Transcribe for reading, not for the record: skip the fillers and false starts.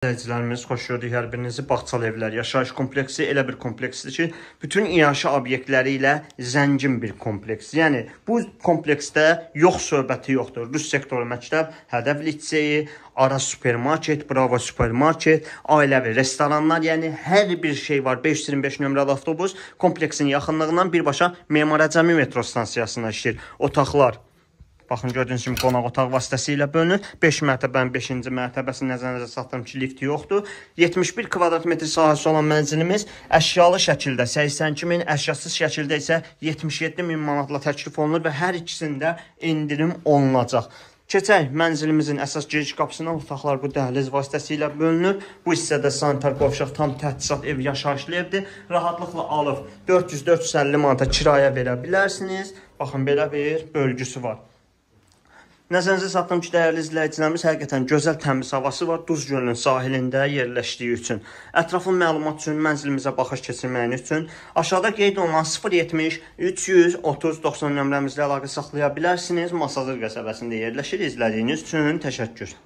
İzləyicilərimiz, xoş gördük hər birinizi. Bağçal evlər, yaşayış kompleksi elə bir kompleksdir ki, bütün iaşə obyektləri ilə zəngin bir kompleks. Yəni, bu kompleksdə yox söhbəti yoxdur. Rus sektoru məktəb, Hədəv liseyi, Aras supermarket, Bravo supermarket, ailəvi restoranlar, yəni hər bir şey var. 525 nömrəli avtobus kompleksin yaxınlığından birbaşa Memar Əcəmi metro stansiyasına işləyir. Otaqlar. Baxın, gördüyünüz kimi qonaq otaq vasitəsilə bölünür. 5 mərtəbənin 5-ci mərtəbəsini nəzərinizə çatdırım ki, lift yoxdur. 71 kvadrat metr sahəsi olan mənzilimiz əşyalı şəkildə 82.000, əşyasız şəkildə isə 77.000 manatla təklif olunur və hər ikisində endirim olunacaq. Keçək mənzilimizin əsas giriş qapısına. Otaqlar bu dəhliz vasitəsilə bölünür. Bu hissədə sanitar qovşaq, tam təchizat ev, yaşayışlı evdir. Rahatlıqla alıb 400-450 manata kirayə verə bilərsiniz. Baxın, belə bir bölgüsü var. Nəzərinizə çatdırım ki, dəyərli izləyicilərimiz, həqiqətən gözəl təmiz havası var Duz gölünün sahilində yerləşdiyi üçün. Ətraflı məlumat üçün, mənzilimizə baxış keçirməyiniz üçün aşağıda qeyd olunan 070 330 90 nömrəmizlə əlaqə saxlaya bilərsiniz. Masazır qəsəbəsində yerləşir. İzlədiyiniz üçün təşəkkür.